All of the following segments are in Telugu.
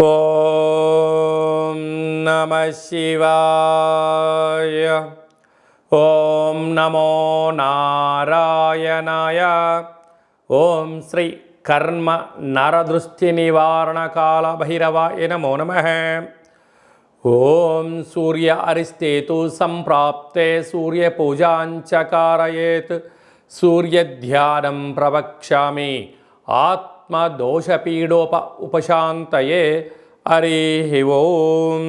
ఓం నమః శివాయ. ఓం నమో నారాయణాయ. ఓం శ్రీ కర్మ నరదృష్టి నివారణ కాల భైరవాయ నమో నమః. ఓం సూర్య అరిష్టేతు సంప్రాప్తే సూర్య పూజాంచ కారయేత్ సూర్యధ్యానం ప్రవక్ష్యామి ఆత్మదోషపీడోప ఉపశాంతయే. హరి ఓం.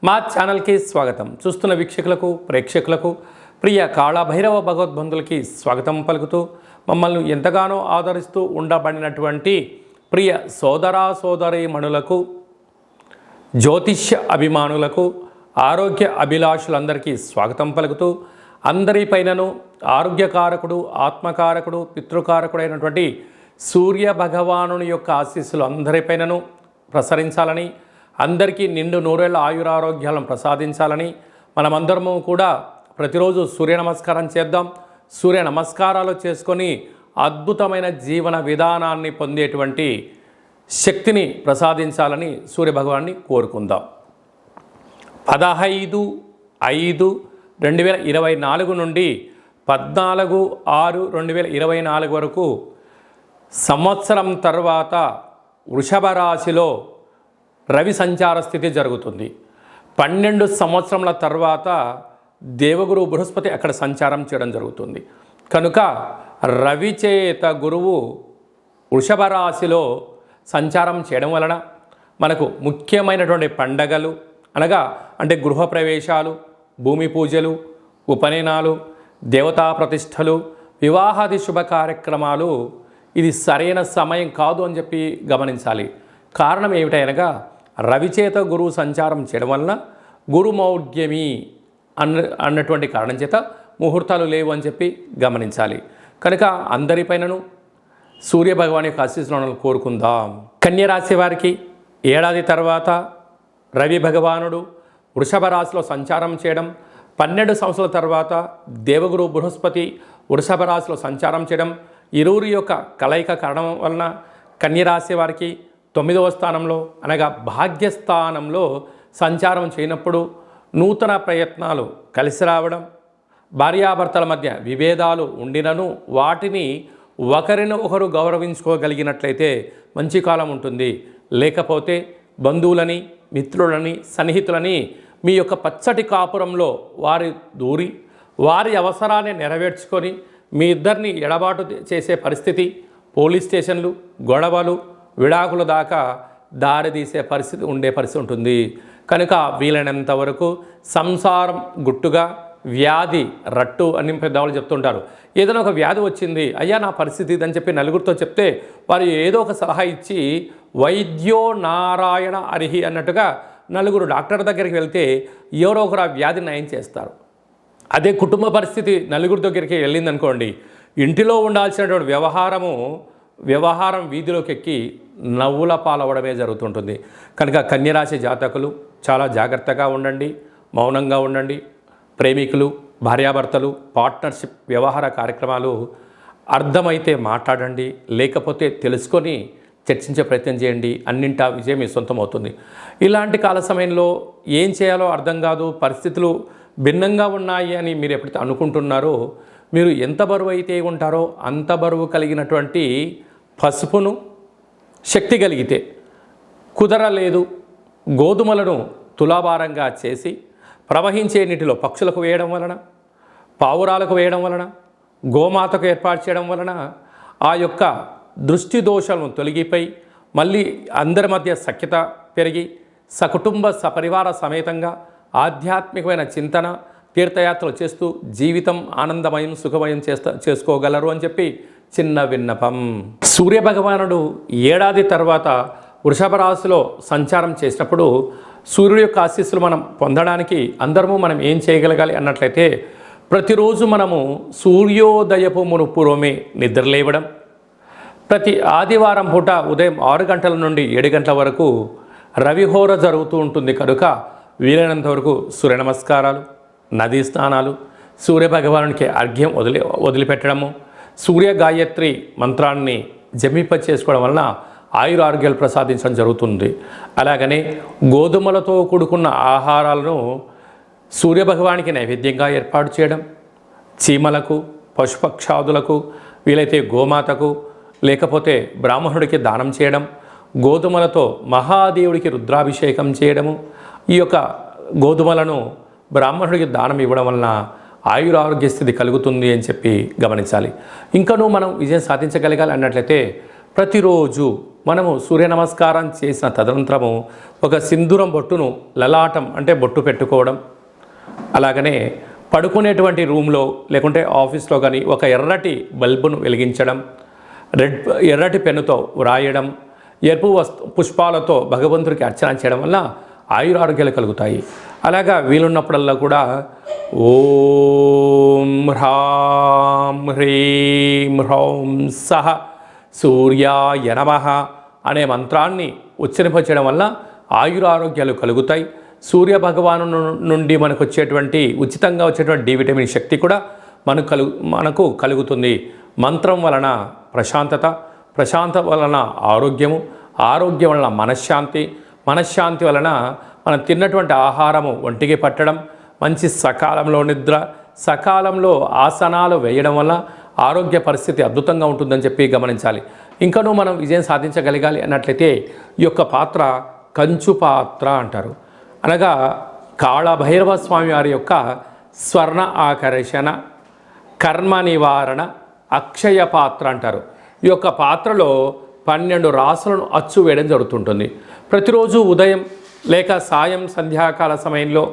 మా ఛానల్కి స్వాగతం. చూస్తున్న వీక్షకులకు ప్రేక్షకులకు ప్రియ కాళభైరవ భగవద్బంధులకి స్వాగతం పలుకుతూ మమ్మల్ని ఎంతగానో ఆదరిస్తూ ఉండబడినటువంటి ప్రియ సోదరా సోదరీమణులకు, జ్యోతిష్య అభిమానులకు, ఆరోగ్య అభిలాషులందరికీ స్వాగతం పలుకుతూ అందరిపైనను ఆరోగ్యకారకుడు, ఆత్మకారకుడు, పితృకారకుడైనటువంటి సూర్య భగవానుని యొక్క ఆశీస్సులు అందరిపైనను ప్రసరించాలని, అందరికీ నిండు నూరేళ్ల ఆయురారోగ్యాలను ప్రసాదించాలని మనమందరము కూడా ప్రతిరోజు సూర్య నమస్కారం చేద్దాం. సూర్య నమస్కారాలు చేసుకొని అద్భుతమైన జీవన విధానాన్ని పొందేటువంటి శక్తిని ప్రసాదించాలని సూర్యభగవాన్ని కోరుకుందాం. 15/5/2024 నుండి 14/6/2024 వరకు సంవత్సరం తర్వాత వృషభ రాశిలో రవి సంచార స్థితి జరుగుతుంది. 12 సంవత్సరముల తర్వాత దేవగురు బృహస్పతి అక్కడ సంచారం చేయడం జరుగుతుంది. కనుక రవి చేత గురువు వృషభ రాశిలో సంచారం చేయడం వలన మనకు ముఖ్యమైనటువంటి పండగలు అంటే గృహప్రవేశాలు, భూమి పూజలు, ఉపనయనాలు, దేవతా ప్రతిష్టలు, వివాహాది శుభ కార్యక్రమాలు ఇది సరైన సమయం కాదు అని చెప్పి గమనించాలి. కారణం ఏమిటనగా రవిచేత గురువు సంచారం చేయడం వలన గురుమౌఢ్యమి అన్నటువంటి కారణం చేత ముహూర్తాలు లేవు అని చెప్పి గమనించాలి. కనుక అందరిపైనను సూర్యభగవాన్ యొక్క ఆశీస్సులను కోరుకుందాం. కన్యరాశి వారికి ఏడాది తర్వాత రవి భగవానుడు వృషభ రాశిలో సంచారం చేయడం, 12 సంవత్సరాల తర్వాత దేవగురు బృహస్పతి వృషభ రాశిలో సంచారం చేయడం, ఇరువురి యొక్క కలయిక కారణం వలన కన్యరాశి వారికి 9వ స్థానంలో అనగా భాగ్యస్థానంలో సంచారం చేయనప్పుడు నూతన ప్రయత్నాలు కలిసి రావడం, భార్యాభర్తల మధ్య విభేదాలు ఉండినను వాటిని ఒకరిని ఒకరు గౌరవించుకోగలిగినట్లయితే మంచి కాలం ఉంటుంది. లేకపోతే బంధువులని, మిత్రులని, సన్నిహితులని మీ యొక్క పచ్చటి కాపురంలో వారి దూరి వారి అవసరాన్ని నెరవేర్చుకొని మీ ఇద్దరిని ఎడబాటు చేసే పరిస్థితి, పోలీస్ స్టేషన్లు, గొడవలు, విడాకుల దాకా దారితీసే పరిస్థితి ఉంటుంది. కనుక వీలైనంత వరకు సంసారం గుట్టుగా, వ్యాధి రట్టు అని పెద్దవాళ్ళు చెప్తుంటారు. ఏదైనా ఒక వ్యాధి వచ్చింది, అయ్యా నా పరిస్థితి ఇదని చెప్పి నలుగురితో చెప్తే వారు ఏదో ఒక సలహా ఇచ్చి వైద్యో నారాయణ అరిహి అన్నట్టుగా నలుగురు డాక్టర్ దగ్గరికి వెళ్తే ఎవరో ఒకరు ఆ వ్యాధి నయం చేస్తారు. అదే కుటుంబ పరిస్థితి నలుగురి దగ్గరికి వెళ్ళిందనుకోండి, ఇంటిలో ఉండాల్సినటువంటి వ్యవహారం వీధిలోకి ఎక్కి నవ్వుల పాలవడమే జరుగుతుంటుంది. కనుక కన్యరాశి జాతకులు చాలా జాగ్రత్తగా ఉండండి, మౌనంగా ఉండండి. ప్రేమికులు, భార్యాభర్తలు, పార్ట్నర్షిప్ వ్యవహార కార్యక్రమాలు అర్థమైతే మాట్లాడండి, లేకపోతే తెలుసుకొని చర్చించే ప్రయత్నం చేయండి. అన్నింటా విజయం మీ సొంతం అవుతుంది. ఇలాంటి కాల సమయంలో ఏం చేయాలో అర్థం కాదు, పరిస్థితులు భిన్నంగా ఉన్నాయి అని మీరు ఎప్పుడైతే అనుకుంటున్నారో, మీరు ఎంత బరువు అయితే ఉంటారో అంత బరువు కలిగినటువంటి పసుపును శక్తి కలిగితే కుదరలేదు గోధుమలను తులాభారంగా చేసి ప్రవహించే నీటిలో పక్షులకు వేయడం వలన, పావురాలకు వేయడం వలన, గోమాతకు ఏర్పాటు చేయడం వలన ఆ యొక్క దృష్టి దోషాలను తొలగిపోయి మళ్ళీ అందరి మధ్య సఖ్యత పెరిగి సకుటుంబ సపరివార సమేతంగా ఆధ్యాత్మికమైన చింతన, తీర్థయాత్రలు చేస్తూ జీవితం ఆనందమయం, సుఖమయం చేసుకోగలరు అని చెప్పి చిన్న విన్నపం. సూర్యభగవానుడు ఏడాది తర్వాత వృషభ రాశిలో సంచారం చేసినప్పుడు సూర్యుడి యొక్క ఆశీస్సులు మనం పొందడానికి మనం ఏం చేయగలగాలి అన్నట్లయితే, ప్రతిరోజు మనము సూర్యోదయపు పూర్వమే నిద్రలేవడం, ప్రతి ఆదివారం పూట ఉదయం 6 గంటల నుండి 7 గంటల వరకు రవిహోర జరుగుతూ ఉంటుంది. కనుక వీలైనంత వరకు సూర్య నమస్కారాలు, నదీ స్నానాలు, సూర్యభగవానునికి అర్ఘ్యం వదిలిపెట్టడము, సూర్య గాయత్రి మంత్రాన్ని జపింప చేసుకోవడం వలన ఆయురారోగ్యాలు ప్రసాదించడం జరుగుతుంది. అలాగనే గోధుమలతో కూడుకున్న ఆహారాలను సూర్యభగవానికి నైవేద్యంగా ఏర్పాటు చేయడం, చీమలకు, పశుపక్షాదులకు, వీలైతే గోమాతకు, లేకపోతే బ్రాహ్మణుడికి దానం చేయడం, గోధుమలతో మహాదేవుడికి రుద్రాభిషేకం చేయడము, ఈ యొక్క గోధుమలను బ్రాహ్మణుడికి దానం ఇవ్వడం వలన ఆయురారోగ్య స్థితి కలుగుతుంది అని చెప్పి గమనించాలి. ఇంకనూ మనం విజయం సాధించగలగాలి అన్నట్లయితే ప్రతిరోజు మనము సూర్య నమస్కారం చేసిన తదనంతరము ఒక సింధూరం బొట్టును లలాటం అంటే బొట్టు పెట్టుకోవడం, అలాగనే పడుకునేటువంటి రూమ్లో లేకుంటే ఆఫీస్లో కానీ ఒక ఎర్రటి బల్బును వెలిగించడం, ఎర్రటి పెన్నుతో వ్రాయడం, ఎరుపు పుష్పాలతో భగవంతుడికి అర్చన చేయడం వల్ల ఆయురారోగ్యాలు కలుగుతాయి. అలాగా వీలున్నప్పుడల్లా కూడా ఓం హ్రాం హ్రీం హ్రౌం సహ సూర్యాయ నమః అనే మంత్రాన్ని ఉచ్చరింపచేయడం వల్ల ఆయురారోగ్యాలు కలుగుతాయి. సూర్య భగవాను నుండి మనకు వచ్చేటువంటి ఉచితంగా వచ్చేటువంటి డి విటమిన్ శక్తి కూడా మనకు కలుగుతుంది. మంత్రం వలన ప్రశాంతత, ప్రశాంతత వలన ఆరోగ్యము, ఆరోగ్యం వలన మనశ్శాంతి, మనశ్శాంతి వలన మనం తిన్నటువంటి ఆహారము ఒంటికి పట్టడం, మంచి సకాలంలో నిద్ర, సకాలంలో ఆసనాలు వేయడం వల్ల ఆరోగ్య పరిస్థితి అద్భుతంగా ఉంటుందని చెప్పి గమనించాలి. ఇంకనూ మనం విజయం సాధించగలగాలి అన్నట్లయితే ఈ యొక్క పాత్ర కంచు పాత్ర అంటారు. అనగా కాళభైరవ స్వామి వారి యొక్క స్వర్ణ ఆకర్షణ, కర్మ నివారణ, అక్షయ పాత్ర అంటారు. ఈ యొక్క పాత్రలో 12 రాసులను అచ్చు వేయడం జరుగుతుంటుంది. ప్రతిరోజు ఉదయం లేక సాయం సంధ్యాకాల సమయంలో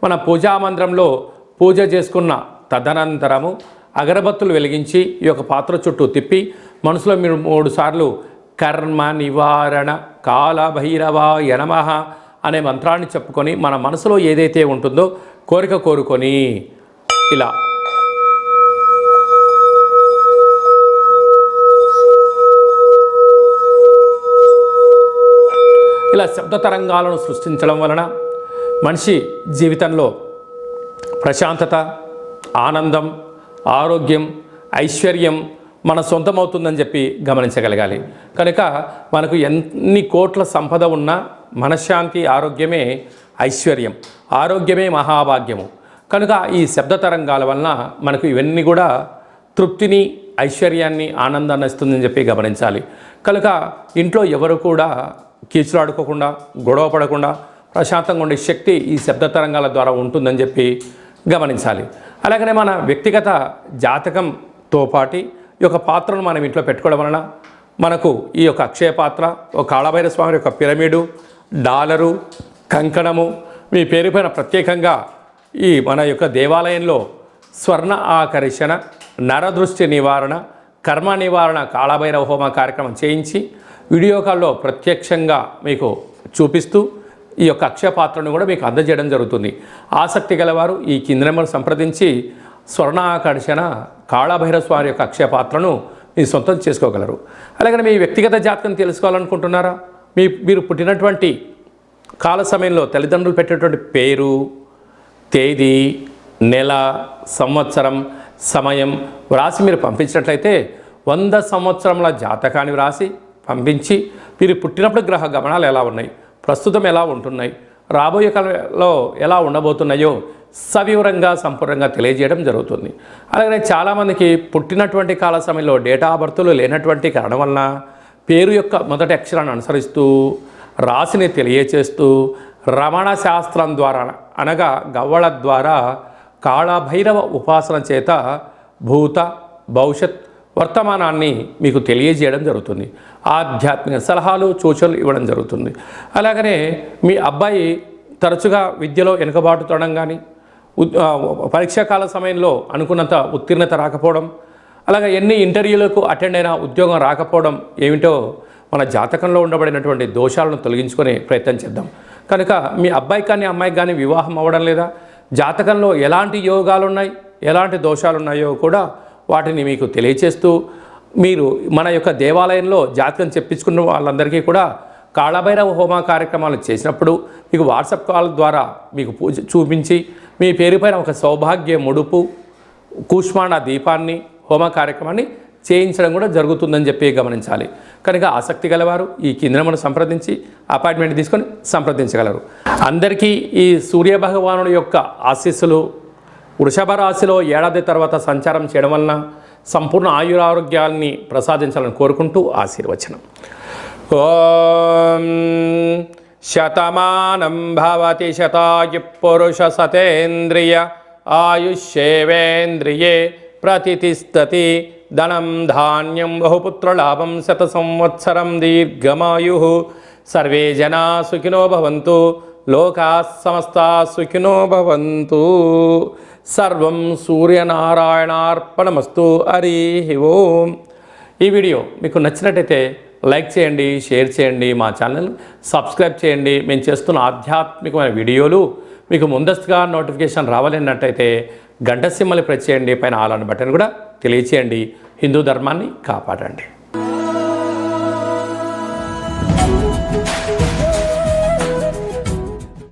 మన పూజామందిరంలో పూజ చేసుకున్న తదనంతరము అగరబత్తులు వెలిగించి ఈ యొక్క పాత్ర చుట్టూ తిప్పి మనసులో మీరు 3 సార్లు కర్మ నివారణ కాళభైరవాయ నమః అనే మంత్రాన్ని చెప్పుకొని మన మనసులో ఏదైతే ఉంటుందో కోరిక కోరుకొని ఇలా శబ్ద తరంగాలను సృష్టించడం వలన మనిషి జీవితంలో ప్రశాంతత, ఆనందం, ఆరోగ్యం, ఐశ్వర్యం మన సొంతమవుతుందని చెప్పి గమనించగలగాలి. కనుక మనకు ఎన్ని కోట్ల సంపద ఉన్నా మనశ్శాంతి, ఆరోగ్యమే ఐశ్వర్యం, ఆరోగ్యమే మహాభాగ్యము. కనుక ఈ శబ్ద తరంగాల వలన మనకు ఇవన్నీ కూడా తృప్తిని, ఐశ్వర్యాన్ని, ఆనందాన్ని ఇస్తుందని చెప్పి గమనించాలి. కనుక ఇంట్లో ఎవరు కూడా కీచులాడుకోకుండా, గొడవ పడకుండా ప్రశాంతంగా ఉండే శక్తి ఈ శబ్ద తరంగాల ద్వారా ఉంటుందని చెప్పి గమనించాలి. అలాగనే మన వ్యక్తిగత జాతకంతో పాటు ఈ యొక్క పాత్రను మనం ఇంట్లో పెట్టుకోవడం వలన మనకు ఈ యొక్క అక్షయ పాత్ర, ఒక కాళభైరవ స్వామి యొక్క పిరమిడు, డాలరు, కంకణము, మీ పేరు పైన ప్రత్యేకంగా ఈ మన యొక్క దేవాలయంలో స్వర్ణ ఆకర్షణ, నరదృష్టి నివారణ, కర్మ నివారణ కాళభైరవ హోమ కార్యక్రమం చేయించి వీడియో కాల్లో ప్రత్యక్షంగా మీకు చూపిస్తూ ఈ యొక్క అక్షయ పాత్రను కూడా మీకు అందజేయడం జరుగుతుంది. ఆసక్తి గలవారు ఈ కింద నెంబర్ సంప్రదించి స్వర్ణాకర్షణ కాళభైరవ స్వామి యొక్క అక్షయ పాత్రను మీ సొంతం చేసుకోగలరు. అలాగే మీ వ్యక్తిగత జాతకం తెలుసుకోవాలనుకుంటున్నారా? మీరు పుట్టినటువంటి కాల సమయంలో తల్లిదండ్రులు పెట్టేటువంటి పేరు, తేదీ, నెల, సంవత్సరం, సమయం వ్రాసి మీరు పంపించినట్లయితే 100 సంవత్సరముల జాతకాన్ని వ్రాసి పంపించి మీరు పుట్టినప్పుడు గ్రహ గమనాలు ఎలా ఉన్నాయి, ప్రస్తుతం ఎలా ఉంటున్నాయి, రాబోయే కాలంలో ఎలా ఉండబోతున్నాయో సవివరంగా సంపూర్ణంగా తెలియజేయడం జరుగుతుంది. అలాగే చాలామందికి పుట్టినటువంటి కాల సమయంలో డేటా ఆఫ్ బర్త్లు లేనటువంటి కారణం వలన పేరు యొక్క మొదటి అక్షరాన్ని అనుసరిస్తూ రాశిని తెలియచేస్తూ రమణ శాస్త్రం ద్వారా అనగా గవ్వళ ద్వారా కాళభైరవ ఉపాసన చేత భూత, భవిష్యత్, వర్తమానాన్ని మీకు తెలియజేయడం జరుగుతుంది. ఆధ్యాత్మిక సలహాలు, సూచనలు ఇవ్వడం జరుగుతుంది. అలాగనే మీ అబ్బాయి తరచుగా విద్యలో వెనుకబాటుతోవడం కానీ, పరీక్షాకాల సమయంలో అనుకున్నంత ఉత్తీర్ణత రాకపోవడం, అలాగే ఎన్ని ఇంటర్వ్యూలకు అటెండ్ అయినా ఉద్యోగం రాకపోవడం ఏమిటో మన జాతకంలో ఉండబడినటువంటి దోషాలను తొలగించుకునే ప్రయత్నం చేద్దాం. కనుక మీ అబ్బాయికి కానీ అమ్మాయికి కానీ వివాహం అవ్వడం లేదా, జాతకంలో ఎలాంటి యోగాలు ఉన్నాయి, ఎలాంటి దోషాలు ఉన్నాయో కూడా వాటిని మీకు తెలియచేస్తూ మీరు మన యొక్క దేవాలయంలో జాతకం చెప్పించుకున్న వాళ్ళందరికీ కూడా కాళభైరవ హోమ కార్యక్రమాలు చేసినప్పుడు మీకు వాట్సాప్ కాల్ ద్వారా మీకు పూజ చూపించి మీ పేరు పైన ఒక సౌభాగ్య ముడుపు, కూష్మాండ దీపాన్ని, హోమ కార్యక్రమాన్ని చేయించడం కూడా జరుగుతుందని చెప్పి గమనించాలి. కనుక ఆసక్తి గలవారు ఈ కిందను సంప్రదించి అపాయింట్మెంట్ తీసుకొని సంప్రదించగలరు. అందరికీ ఈ సూర్యభగవానుడి యొక్క ఆశీస్సులు వృషభ రాశిలో ఏడాది తర్వాత సంచారం చేయడం వలన సంపూర్ణ ఆయురారోగ్యాన్ని ప్రసాదించాలని కోరుకుంటూ ఆశీర్వచనం. ఓం శతమానం భవతి శతాయు పురుష సతేంద్రియ ఆయుష్యేవేంద్రియే ప్రతిష్టతి ధనం ధాన్యం బహుపుత్రలాభం శత సంవత్సరం దీర్ఘమాయు. సర్వే జనా సుఖినో భవంతు, లోకా సమస్తా సుఖినో భవంతు. సర్వం సూర్యనారాయణార్పణమస్తు. హరి ఓం. ఈ వీడియో మీకు నచ్చినట్టయితే లైక్ చేయండి, షేర్ చేయండి, మా ఛానల్ సబ్స్క్రైబ్ చేయండి. మేము చేస్తున్న ఆధ్యాత్మికమైన వీడియోలు మీకు ముందస్తుగా నోటిఫికేషన్ రావాలన్నట్టయితే గంట సింబల్ని ప్రెస్ చేయండి. పైన ఆల్ అనే బటన్ కూడా తెలియచేయండి. హిందూ ధర్మాన్ని కాపాడండి.